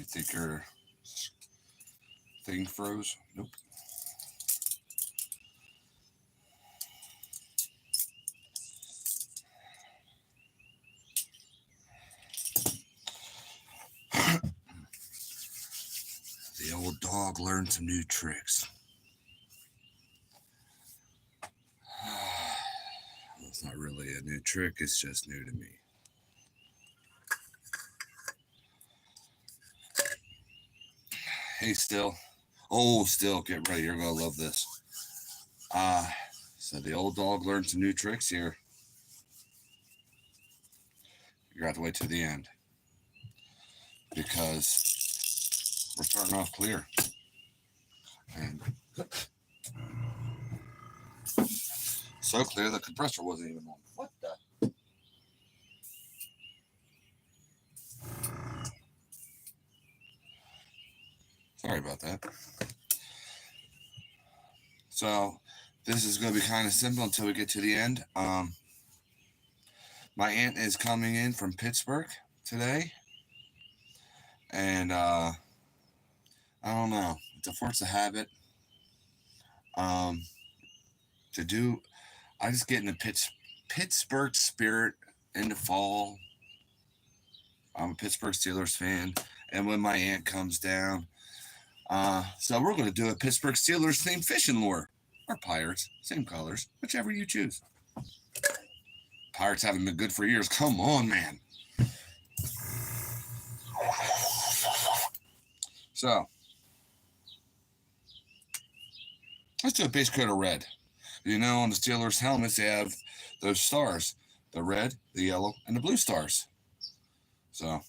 think your thing froze? Nope. The old dog learned some new tricks. It's not really a new trick, it's just new to me. Hey, Still. Oh, Still, get ready. You're going to love this. So the old dog learned some new tricks here. You're going to have to wait till the end because we're starting off clear. And so clear the compressor wasn't even on. What the? Sorry about that. So this is going to be kind of simple until we get to the end. My aunt is coming in from Pittsburgh today, and I don't know. It's a force of habit. To do, I just get in the Pittsburgh spirit in the fall. I'm a Pittsburgh Steelers fan, and when my aunt comes down, so we're going to do a Pittsburgh Steelers themed fishing lure, or Pirates, same colors, whichever you choose. Pirates haven't been good for years. Come on, man. So let's do a base coat of red. You know, on the Steelers helmets, they have those stars, the red, the yellow, and the blue stars. So,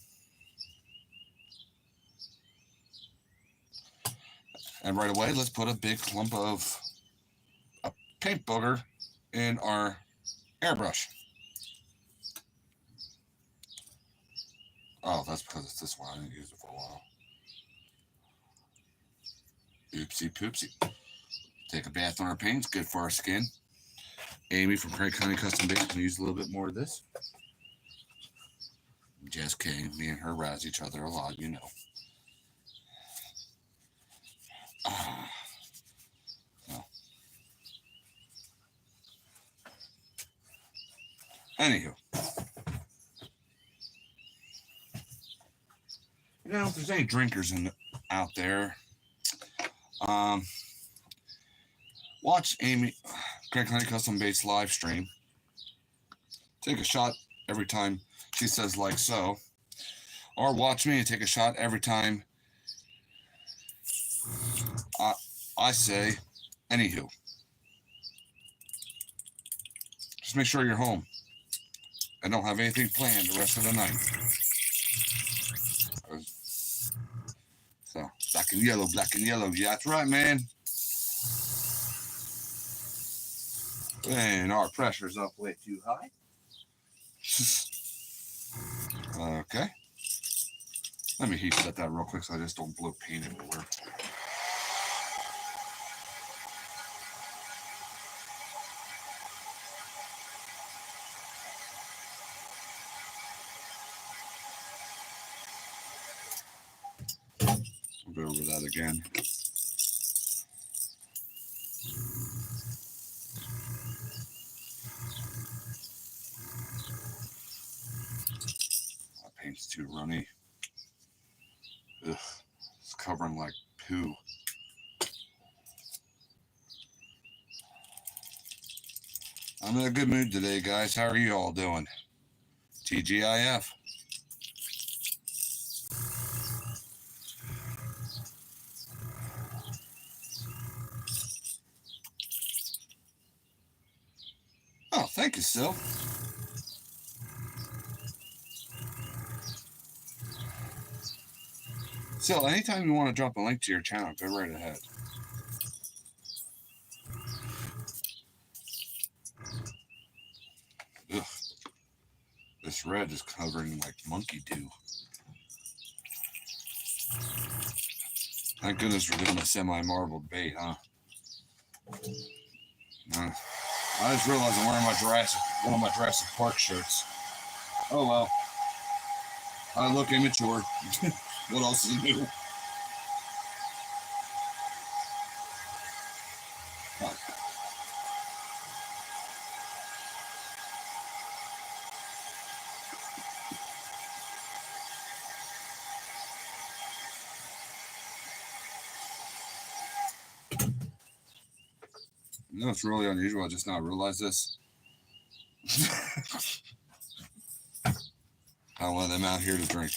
and right away, let's put a big clump of a paint booger in our airbrush. Oh, that's because it's this one. I didn't use it for a while. Oopsie poopsie. Take a bath on our paints, good for our skin. Amy from Craig County Custom Base can use a little bit more of this. Jess K, me and her razz each other a lot, you know. No. Anywho. You know, if there's any drinkers out there, watch Amy, Craig County Custom Base live stream. Take a shot every time she says like so. Or watch me and take a shot every time I say anywho. Just make sure you're home and don't have anything planned the rest of the night. So, black and yellow, black and yellow. Yeah, that's right, man. And our pressure's up way too high. Okay. Let me heat set that real quick so I just don't blow paint everywhere. I'll go over that again. That paint's too runny. Ugh, it's covering like poo. I'm in a good mood today, guys. How are you all doing? TGIF. Oh, thank you, Sil. Sil, anytime you want to drop a link to your channel, go right ahead. Ugh. This red is covering like monkey dew. Thank goodness we're doing a semi-marbled bait, huh? I just realized I'm wearing one of my Jurassic Park shirts. Oh well. I look immature. What else is new? You know, it's really unusual. I just now realized this. I don't let them out here to drink.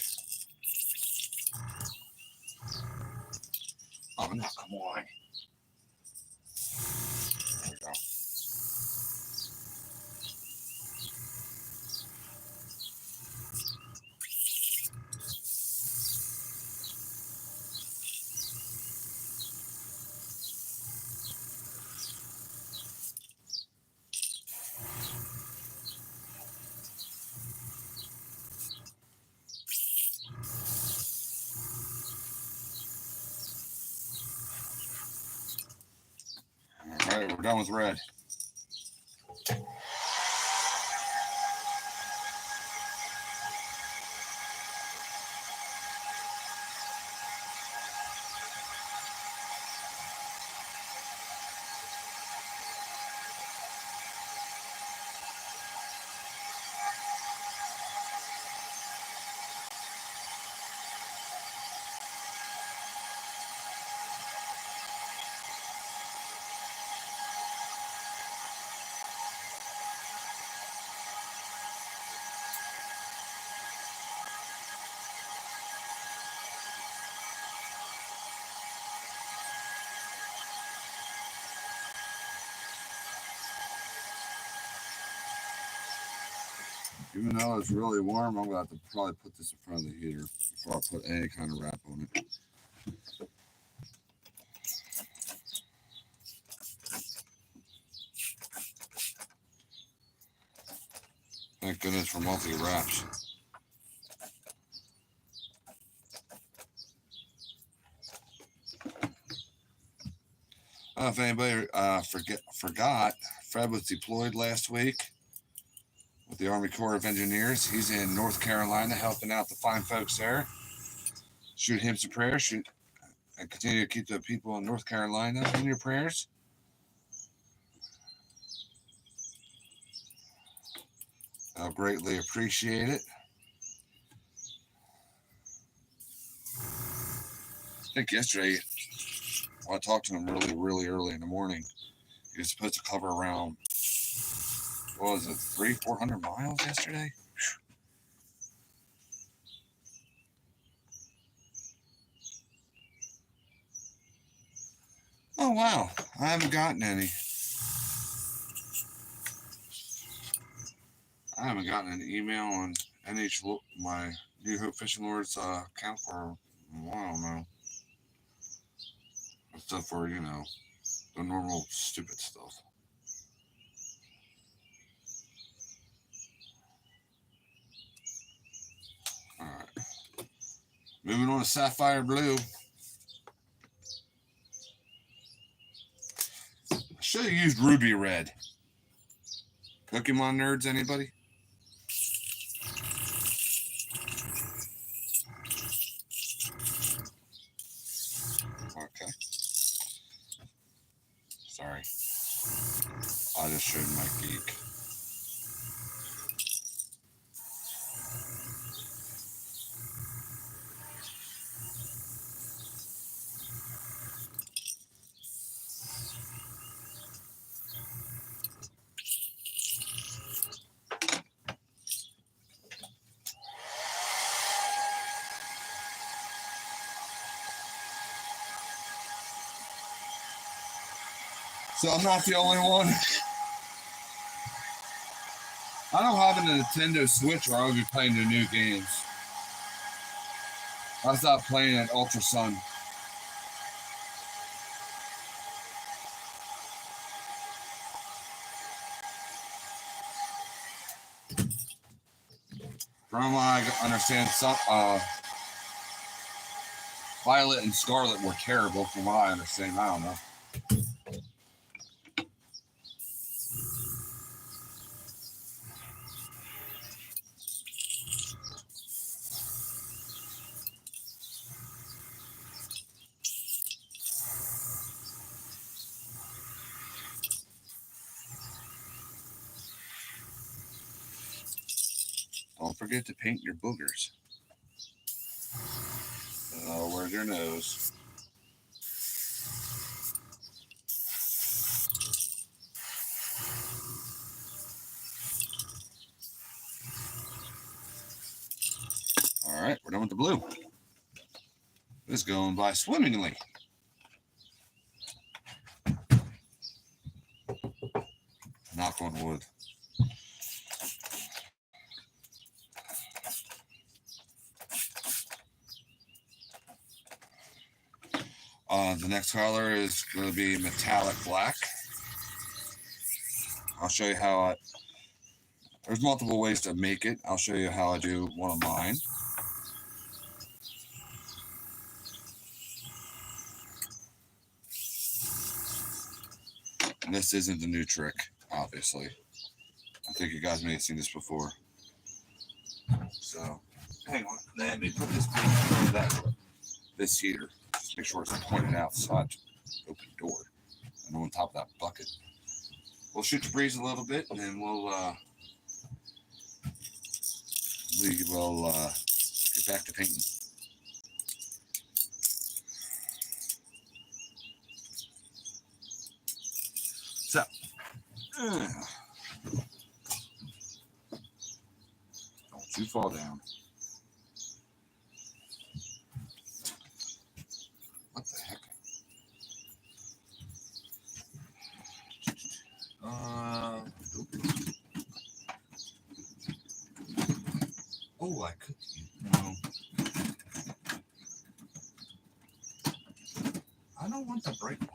Oh, no, come on. There we go. All right, we're done with red. Even though it's really warm, I'm going to have to probably put this in front of the heater before I put any kind of wrap on it. Thank goodness for multi-wraps. I don't know if anybody forgot, Fred was deployed last week with the Army Corps of Engineers. He's in North Carolina helping out the fine folks there. Shoot him some prayers. And continue to keep the people in North Carolina in your prayers. I'll greatly appreciate it. I think yesterday, I talked to him really early in the morning. He was supposed to cover around, what was it, 300-400 miles yesterday? Oh, wow. I haven't gotten any. I haven't gotten an email on my New Hope Fishing Lords account for, I don't know. Except for, you know, the normal stupid stuff. All right. Moving on to Sapphire Blue. I should have used Ruby Red. Pokemon nerds, anybody? Okay. Sorry. I just showed my geek. So I'm not the only one. I don't have a Nintendo Switch or I'll be playing the new games. I stopped playing at Ultra Sun. From what I understand, Violet and Scarlet were terrible from what I understand. I don't know. forget to paint your boogers. Oh, where's your nose? All right, we're done with the blue. This is going by swimmingly. Knock on wood. The next color is going to be metallic black. I'll show you how there's multiple ways to make it. I'll show you how I do one of mine. And this isn't the new trick, obviously. I think you guys may have seen this before. So, hang on. Let me put this this heater. Just make sure it's pointed outside to open the door. And on top of that bucket. We'll shoot the breeze a little bit, and then we will get back to painting. So, don't you fall down. What the heck? Oh, I could. No. I don't want the bright one.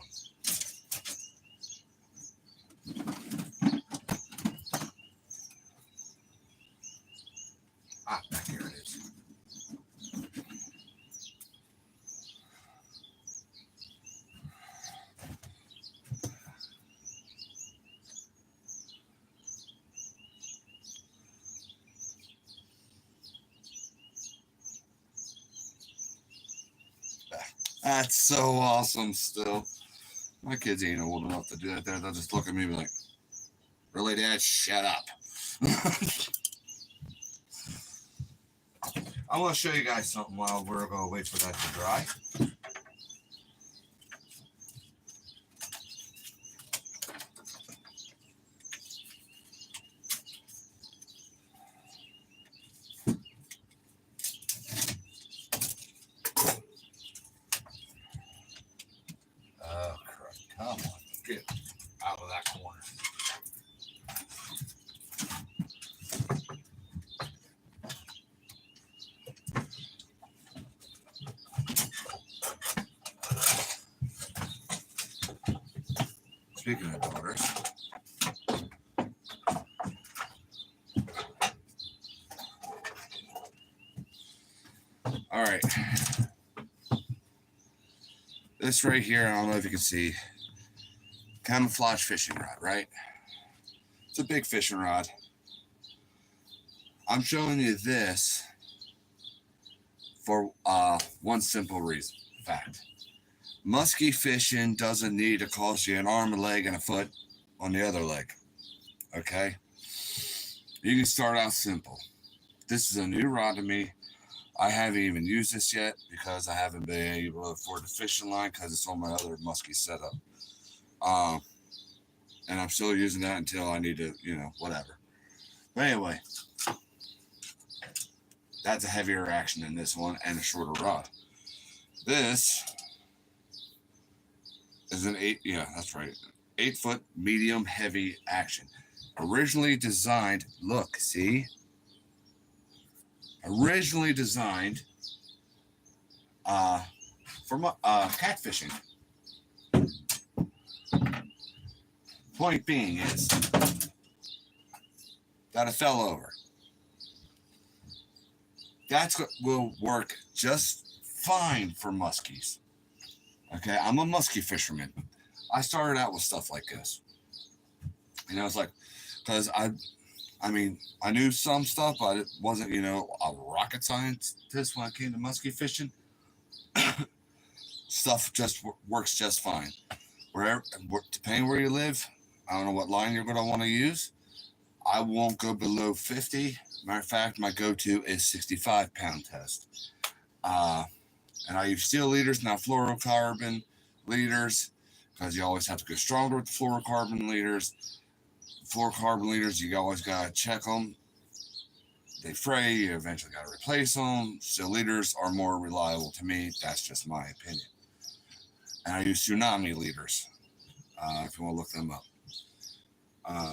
Ah, back here it is. That's so awesome still. My kids ain't old enough to do that there. They'll just look at me and be like, really, Dad? Shut up. I want to show you guys something while we're going to wait for that to dry. Oh, crap. Come on. Get out of that corner. Speaking of daughters, all right. This right here, I don't know if you can see, camouflage fishing rod, right? It's a big fishing rod. I'm showing you this for one simple reason, fact. Musky fishing doesn't need to cost you an arm, a leg, and a foot on the other leg. Okay? You can start out simple. This is a new rod to me. I haven't even used this yet because I haven't been able to afford the fishing line because it's on my other musky setup. And I'm still using that until I need to, whatever. But anyway, that's a heavier action than this one and a shorter rod. This is an 8-foot medium heavy action. Originally designed, look, see? Originally designed for catfishing. Point being is that it fell over. That's what will work just fine for muskies. Okay, I'm a muskie fisherman. I started out with stuff like this. It's like, because I knew some stuff, but it wasn't, a rocket scientist when it came to muskie fishing. Stuff just works just fine. Wherever, depending where you live, I don't know what line you're going to want to use. I won't go below 50. Matter of fact, my go-to is 65-pound test. Uh, and I use steel leaders, not fluorocarbon leaders, because you always have to go stronger with the fluorocarbon leaders. Fluorocarbon leaders, you always got to check them. They fray, you eventually got to replace them. Steel leaders are more reliable to me. That's just my opinion. And I use tsunami leaders, if you want to look them up.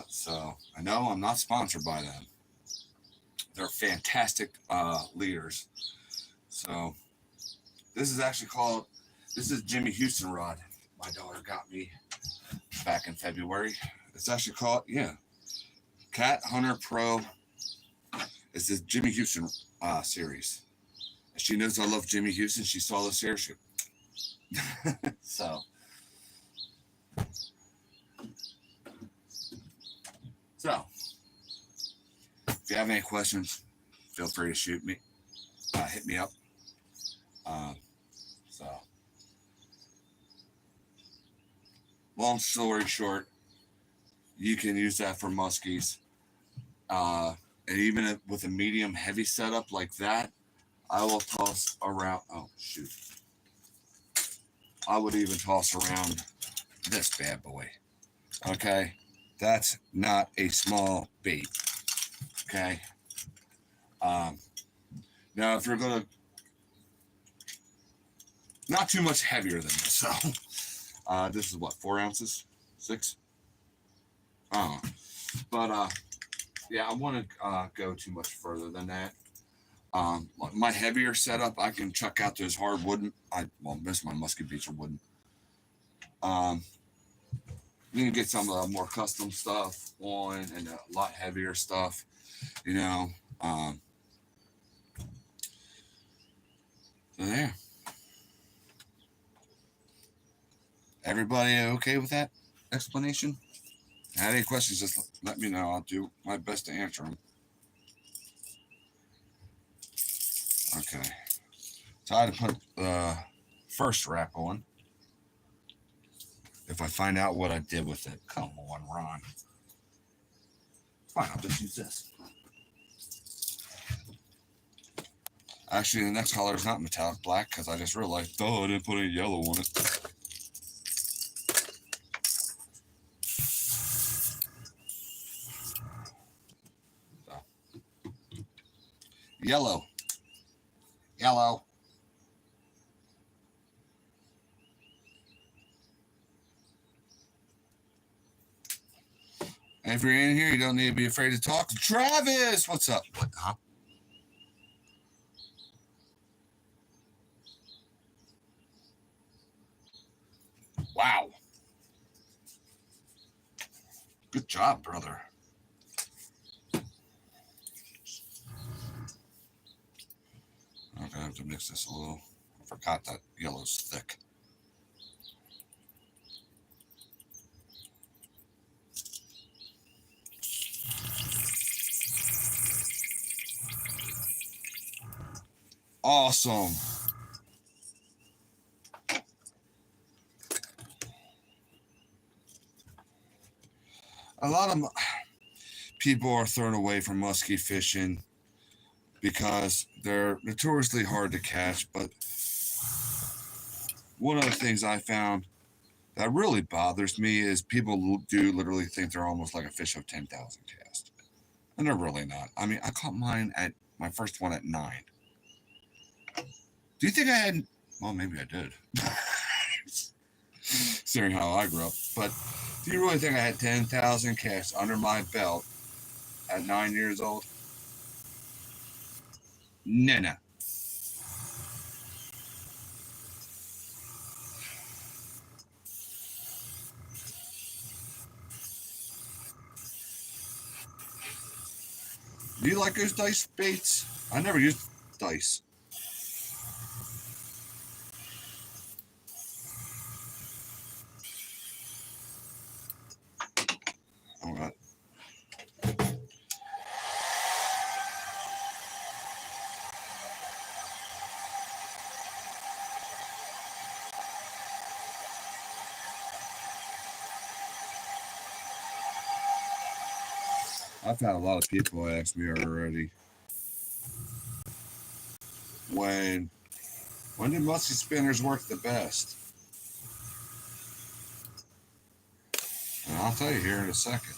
So I know I'm not sponsored by them. They're fantastic leaders. So this is actually called, this is Jimmy Houston rod. My daughter got me back in February. It's actually called, Cat Hunter Pro. It's the Jimmy Houston series. She knows I love Jimmy Houston. She saw this here. So if you have any questions, feel free to shoot me. Hit me up. So long story short, you can use that for muskies. And even with a medium heavy setup like that, I will toss around. Oh, shoot. I would even toss around this bad boy. Okay. That's not a small bait. Okay. Now, if you're going to, not too much heavier than this. So, this is what, 4 ounces? 6? But, yeah, I want to go too much further than that. My heavier setup, I can chuck out those hard wooden. Most of my musky baits are wooden. You can get some more custom stuff on and a lot heavier stuff, So there. Everybody okay with that explanation? If you have any questions, just let me know. I'll do my best to answer them. Okay. So I had to put the first wrap on. If I find out what I did with it. Come on, Ron. Fine, I'll just use this. Actually, the next color is not metallic black because I just realized, I didn't put any yellow on it. So. Yellow. And if you're in here, you don't need to be afraid to talk. Travis, what's up? What, huh? Wow. Good job, brother. I'm gonna have to mix this a little. I forgot that yellow's thick. Awesome. A lot of people are thrown away from muskie fishing because they're notoriously hard to catch. But one of the things I found that really bothers me is people do literally think they're almost like a fish of 10,000 cast. And they're really not. I mean, I caught mine at my first one at 9. Do you think I had? Well, maybe I did. Seeing how I grew up. But do you really think I had 10,000 casts under my belt at 9 years old? No. Do you like those dice baits? I never used dice. All right. I've had a lot of people ask me already, when do musky spinners work the best? And I'll tell you here in a second.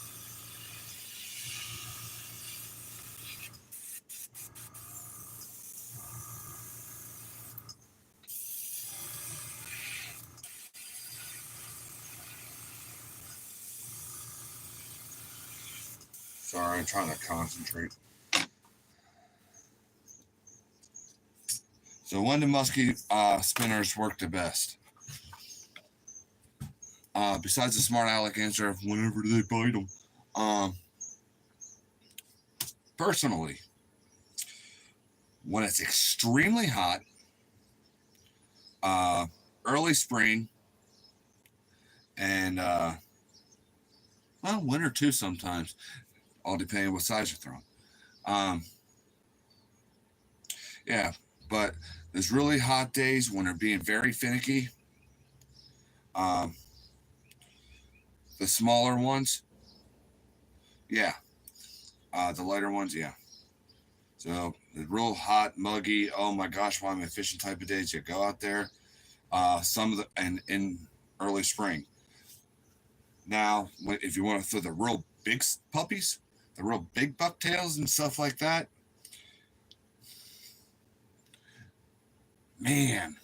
Sorry, I'm trying to concentrate. So when do musky spinners work the best? Besides the smart aleck answer of whenever they bite them. Personally, when it's extremely hot, early spring, and well, winter too sometimes, all depending on what size you're throwing. Yeah, but there's really hot days when they're being very finicky. The smaller ones, yeah. The lighter ones, yeah. So the real hot, muggy, oh my gosh, why am I fishing type of days? You go out there. Some of the and in early spring. Now, if you want to throw the real big puppies, the real big bucktails and stuff like that, man,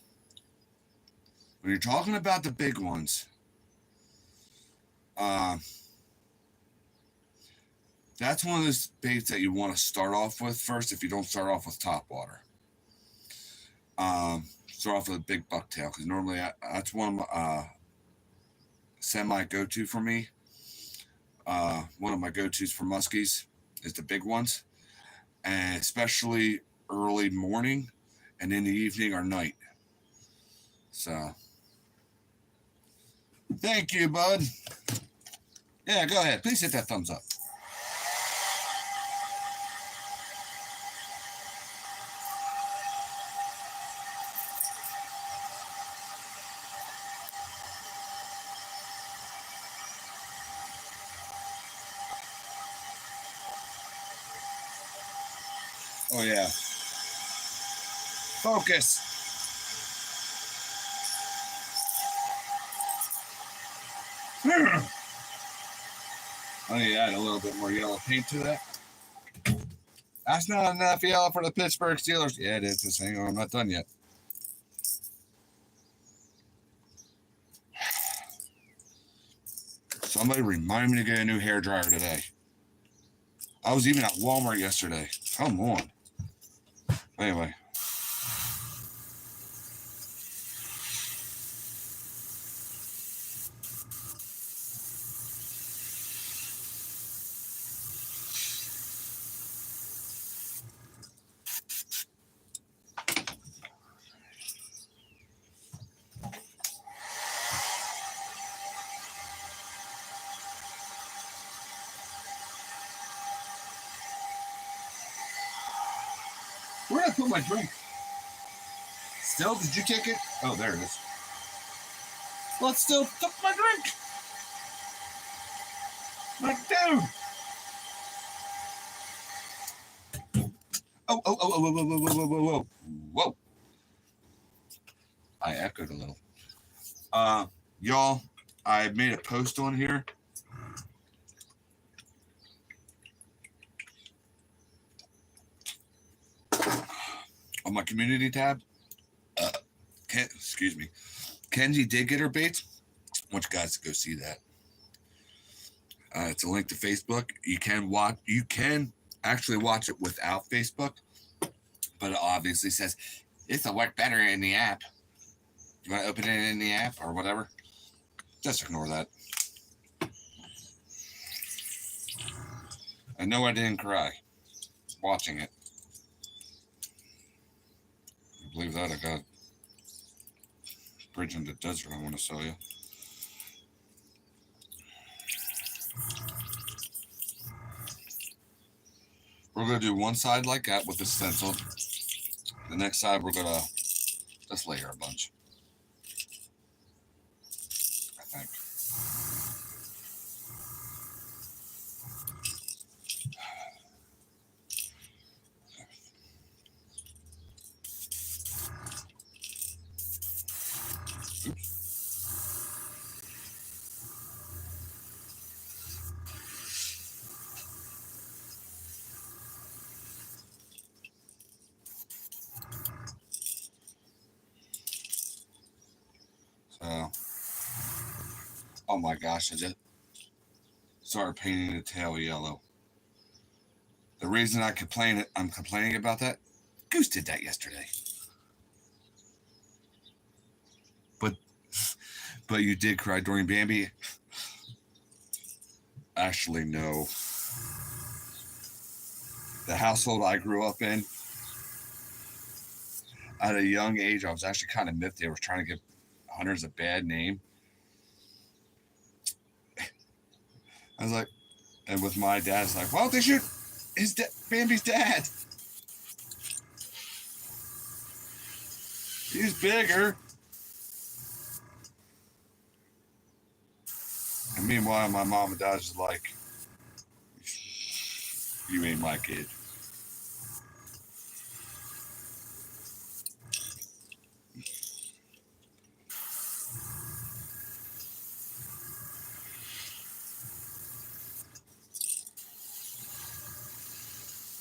when you're talking about the big ones, that's one of those baits that you want to start off with first if you don't start off with top water. Start off with a big bucktail because normally that's one of my semi go-to for me. One of my go-tos for muskies is the big ones, and especially early morning and in the evening or night. So, thank you, bud. Yeah, go ahead. Please hit that thumbs up. Oh, yeah. Focus. I need to add a little bit more yellow paint to that. That's not enough yellow for the Pittsburgh Steelers. Yeah, it is. Hang on, I'm not done yet. Somebody remind me to get a new hairdryer today. I was even at Walmart yesterday. Come on. Anyway. Where did I put my drink? Still, did you take it? Oh, there it is. Well, it still took my drink. My dude. Oh, whoa. I echoed a little. Y'all, I made a post on here. On my community tab. Excuse me. Kenzie did get her baits. I want you guys to go see that. It's a link to Facebook. You can actually watch it without Facebook, but it obviously says it'll work better in the app. You want to open it in the app or whatever? Just ignore that. I know I didn't cry watching it. I believe that. I got Bridge in the Desert I want to sell you. We're going to do one side like that with the stencil. The next side, we're going to just layer a bunch. I think. Oh my gosh, I just started painting the tail yellow. The reason I'm complaining about that, Goose did that yesterday. But you did cry during Bambi? Actually, no. The household I grew up in, at a young age, I was actually kind of miffed. They were trying to give Hunters a bad name. I was like, and with my dad, it's like, well, they should. Bambi's dad. He's bigger. And meanwhile, my mom and dad is like, you ain't my kid.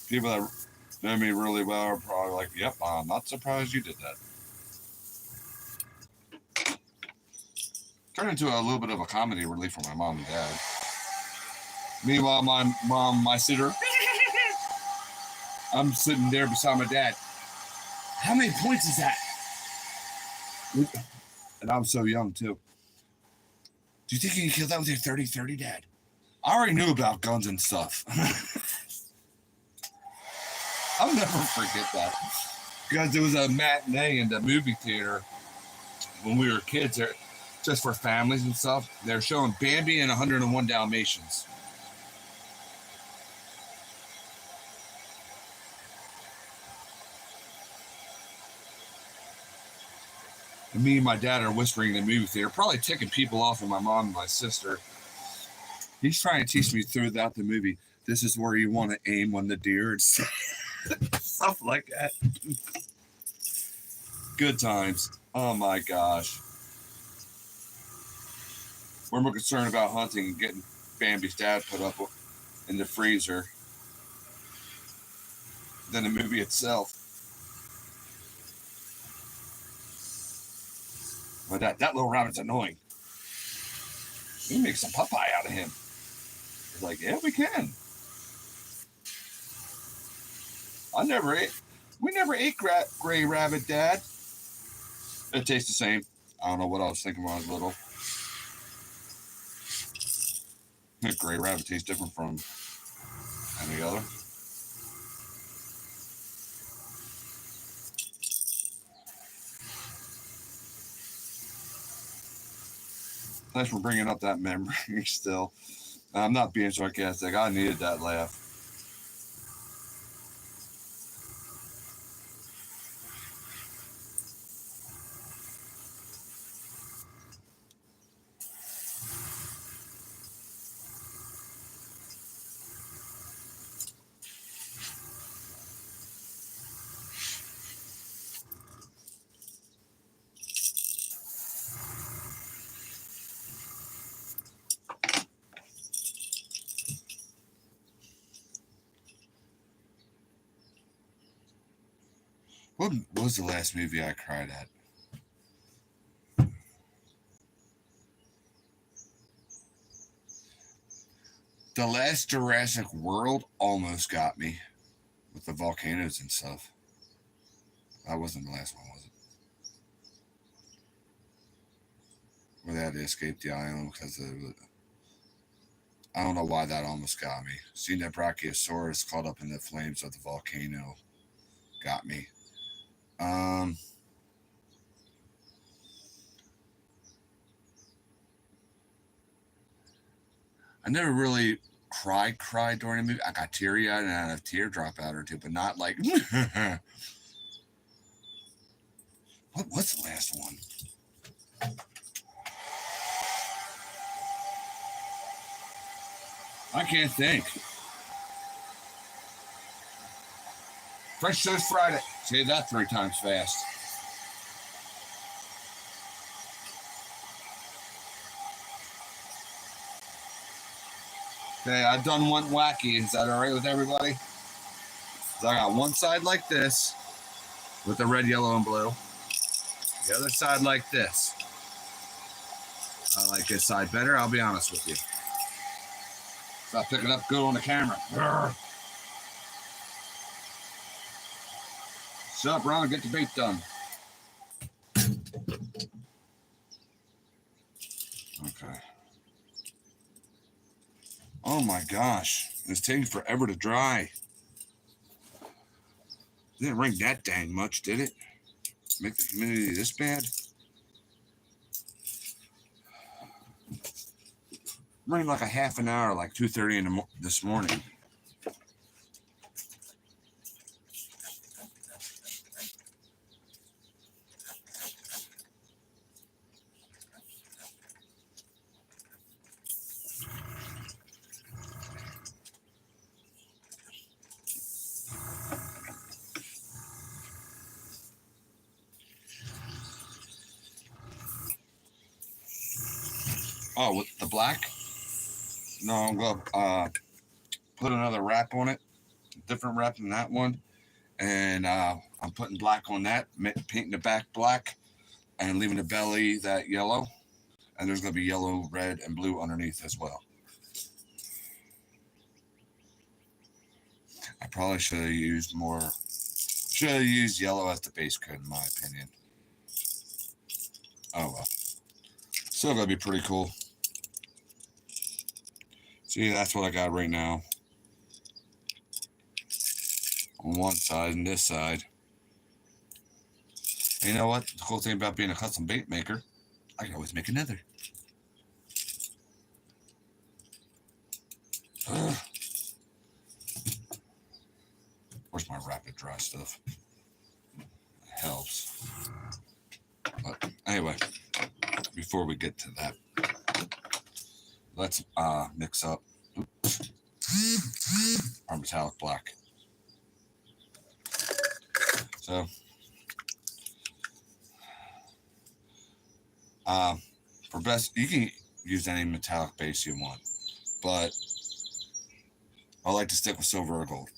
People that know me really well are probably like, yep, I'm not surprised you did that. Turned into a little bit of a comedy relief for my mom and dad. Meanwhile, my sister, I'm sitting there beside my dad. How many points is that? And I'm so young, too. Do you think you can kill that with your 30-30, Dad? I already knew about guns and stuff. I'll never forget that. Because there was a matinee in the movie theater when we were kids, just for families and stuff. They're showing Bambi and 101 Dalmatians. And me and my dad are whispering in the movie theater, probably ticking people off, and my mom and my sister. He's trying to teach me throughout the movie, this is where you want to aim on the deer and stuff like that. Good times. Oh my gosh. We're more concerned about hunting and getting Bambi's dad put up in the freezer than the movie itself. But that little rabbit's annoying. We can make some Popeye out of him. It's like, yeah, we can. We never ate gray rabbit, Dad. It tastes the same. I don't know what I was thinking when I was little. Gray rabbit tastes different from any other. Thanks for bringing up that memory still. I'm not being sarcastic. I needed that laugh. What was the last movie I cried at? The last Jurassic World almost got me with the volcanoes and stuff. That wasn't the last one, was it? Where they had to escape the island because I don't know why that almost got me. Seeing that Brachiosaurus caught up in the flames of the volcano got me. I never really cried during a movie. I got teary-eyed and I had a teardrop out or two, but not like. What was the last one? I can't think. French Toast Friday. Say that 3 times fast. Okay, I've done one wacky. Is that all right with everybody? So I got one side like this with the red, yellow, and blue. The other side like this. I like this side better, I'll be honest with you. Stop picking up good on the camera. Grr. Shut up, Ron, get the bait done. Okay. Oh my gosh. It's taking forever to dry. Didn't rain that dang much, did it? Make the humidity this bad? Rained like a half an hour, like 2:30 this morning. Oh, with the black? No, I'm going to put another wrap on it. Different wrap than that one. And I'm putting black on that, painting the back black, and leaving the belly that yellow. And there's going to be yellow, red, and blue underneath as well. I probably should have used more. Should have used yellow as the base coat, in my opinion. Oh well. Still going to be pretty cool. See, that's what I got right now. On one side and this side. And you know what? The cool thing about being a custom bait maker, I can always make another. Ugh. Where's my rapid dry stuff? It helps. But anyway, before we get to that, let's mix up our metallic black. So, for best, you can use any metallic base you want, but I like to stick with silver or gold.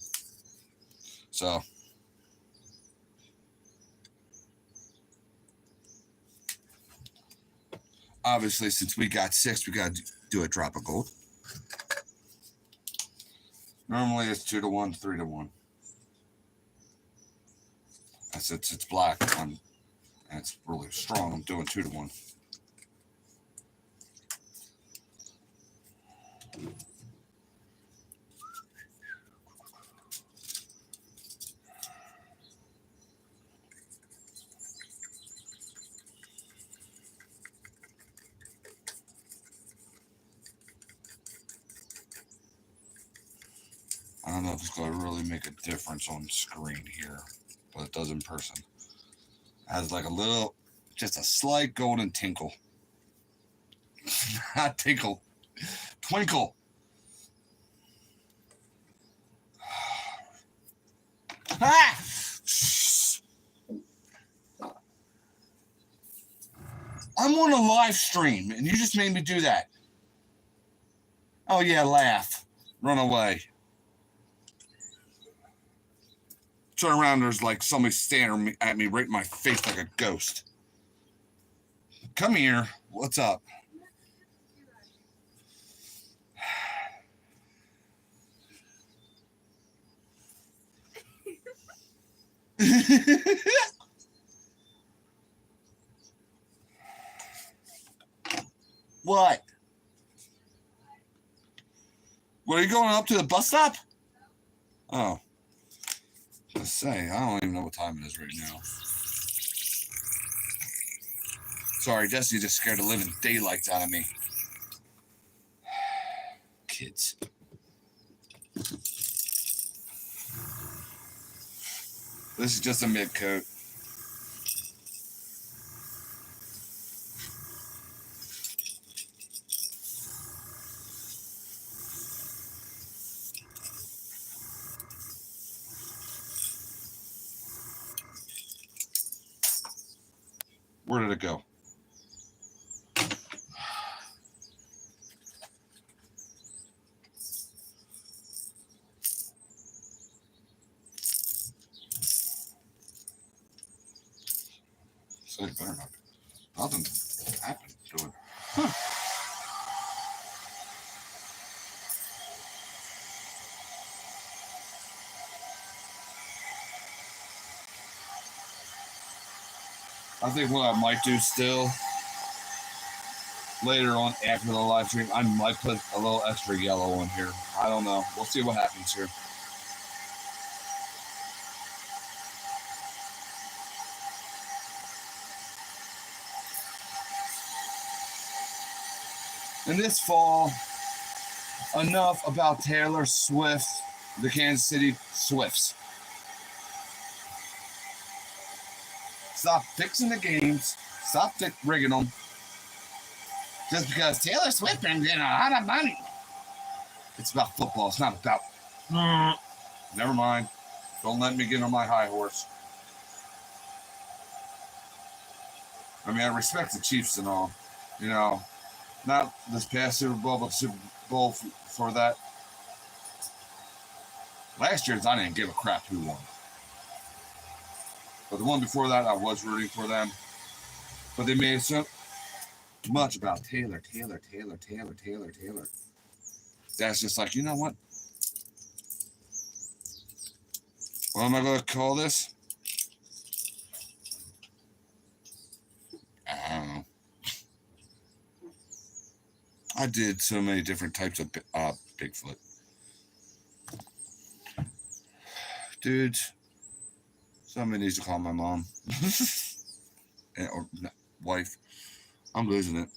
So, obviously, since we got 6, we got to do a drop of gold. Normally, it's 2 to 1, 3 to 1. It's black, and it's really strong. I'm doing 2 to 1. I don't know if it's going to really make a difference on screen here, but it does in person. It has like a little, just a slight golden tinkle. Not tinkle, twinkle. Ah! I'm on a live stream, and you just made me do that. Oh, yeah, laugh. Run away. Turn around, there's like somebody staring at me right in my face like a ghost. Come here. What's up? What? What, are you going up to the bus stop? Oh. Let's say, I don't even know what time it is right now. Sorry, Jesse just scared the living daylights out of me. Kids. This is just a mid coat. Where did it go? So it better not. Nothing happened to it. Huh. I think what I might do still later on after the live stream, I might put a little extra yellow in here. I don't know. We'll see what happens here. And this fall, enough about Taylor Swift, the Kansas City Swifts. Stop fixing the games. Stop rigging them. Just because Taylor Swift brings in a lot of money. It's about football. It's not about... Never mind. Don't let me get on my high horse. I mean, I respect the Chiefs and all. You know, not this past Super Bowl, but Super Bowl for that. Last year's, I didn't give a crap who won. But the one before that, I was rooting for them. But they made so much about Taylor. That's just like, you know what? What am I going to call this? I don't know. I did so many different types of Bigfoot. Dude, somebody needs to call my mom. Or wife. I'm losing it.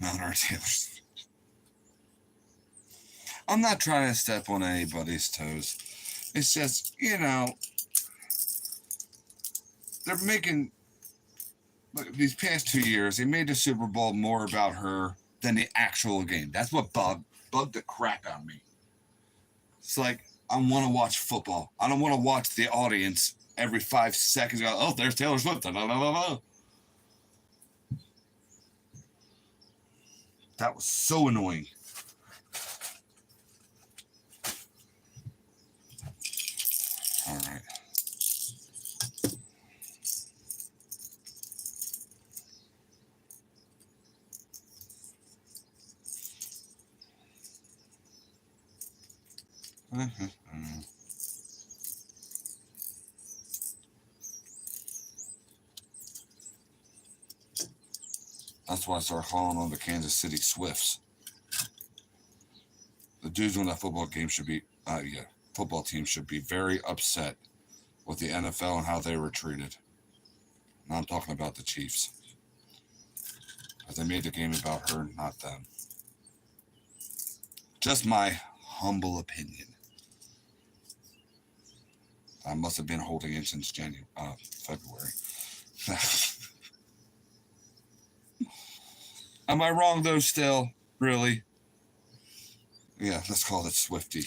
Not our Taylors. I'm not trying to step on anybody's toes. It's just, you know, they're making, these past 2 years, they made the Super Bowl more about her than the actual game. That's what bugged the crap out of me. It's like, I want to watch football. I don't want to watch the audience every 5 seconds go, oh, there's Taylor Swift. That was so annoying. All right. That's why I started calling on the Kansas City Swifts. The dudes on that football game should be, football team should be very upset with the NFL and how they were treated. And I'm talking about the Chiefs. Because they made the game about her, not them. Just my humble opinion. I must have been holding it since February. Am I wrong, though, still? Really? Yeah, let's call it Swifty.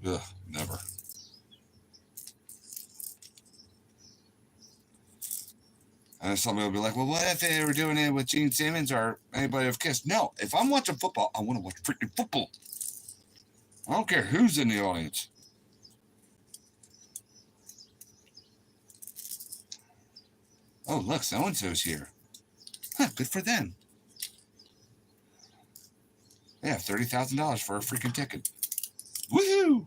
Ugh, never. And somebody will be like, well, what if they were doing it with Gene Simmons or anybody of Kiss? No, if I'm watching football, I want to watch freaking football. I don't care who's in the audience. Oh, look, so-and-so's here. Huh, good for them. They have $30,000 for a freaking ticket. Woohoo!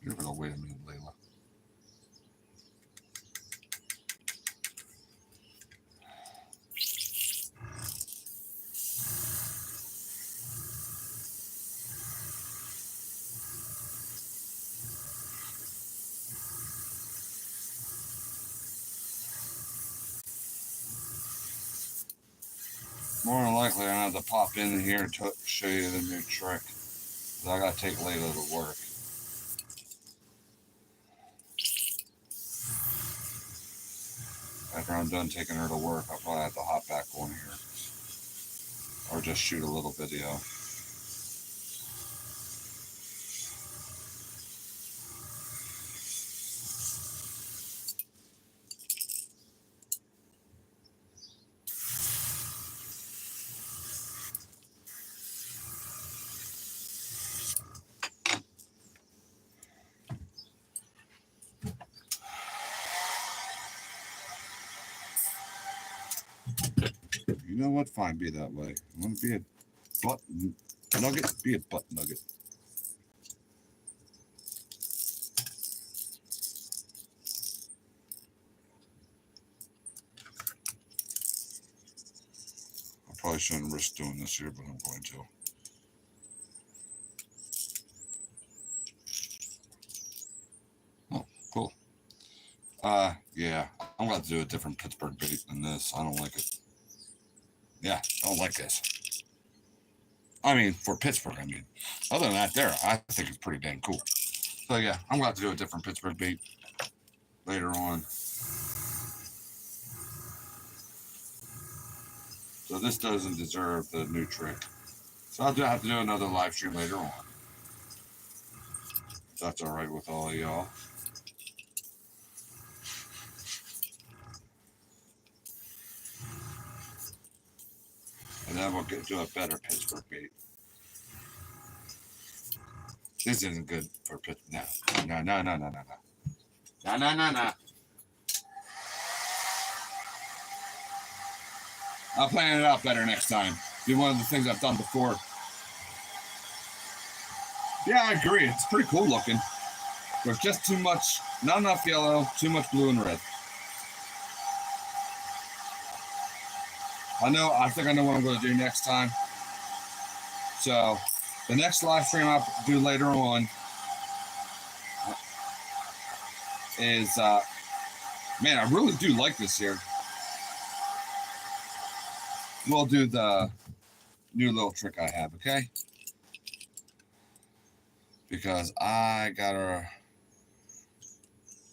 You're gonna wait a minute, Layla. More than likely, I'm gonna have to pop in here and show you the new trick. I gotta take Layla to work. After I'm done taking her to work, I'll probably have to hop back on here. or just shoot a little video. You know what? Fine, be that way. I want to be a butt nugget. Be a butt nugget. I probably shouldn't risk doing this here, but I'm going to. Oh, cool. Yeah, I'm going to do a different Pittsburgh bait than this. I don't like it. Yeah, I don't like this. I mean, for Pittsburgh, I mean. Other than that, I think it's pretty dang cool. So yeah, I'm going to have to do a different Pittsburgh bait later on. So this doesn't deserve the new trick. So I'll have to do another live stream later on. If that's all right with all of y'all. And then we'll do a better Pittsburgh bait. This isn't good for Pittsburgh. No. I'll plan it out better next time. Do one of the things I've done before. Yeah, I agree. It's pretty cool looking. There's just too much, not enough yellow, too much blue and red. I think I know what I'm going to do next time. So the next live stream I'll do later on is, man, I really do like this here. We'll do the new little trick I have, okay? Because I gotta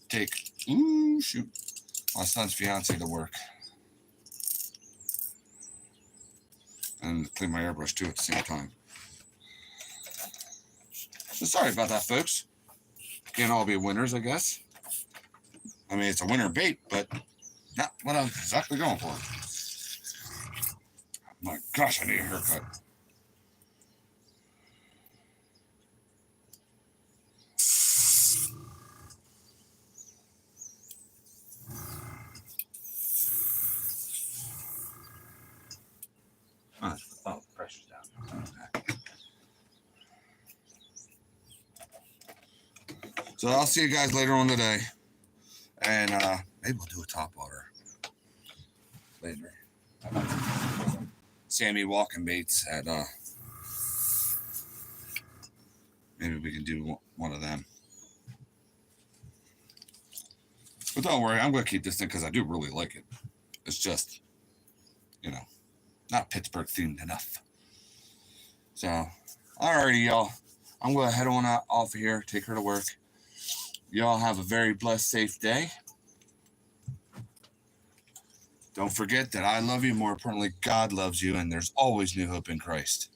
take, my son's fiance to work. And clean my airbrush too at the same time. So sorry about that, folks. Can't all be winners, I guess. I mean, it's a winner bait, but not what I'm exactly going for. My gosh, I need a haircut. Oh, pressure's down. Okay. So I'll see you guys later on today. And maybe we'll do a top water later. Sammy walking baits at maybe we can do one of them. But don't worry, I'm going to keep this thing because I do really like it. It's just, not Pittsburgh themed enough. So, alrighty, y'all. I'm going to head on out off of here, take her to work. Y'all have a very blessed, safe day. Don't forget that I love you. More importantly, God loves you, and there's always new hope in Christ.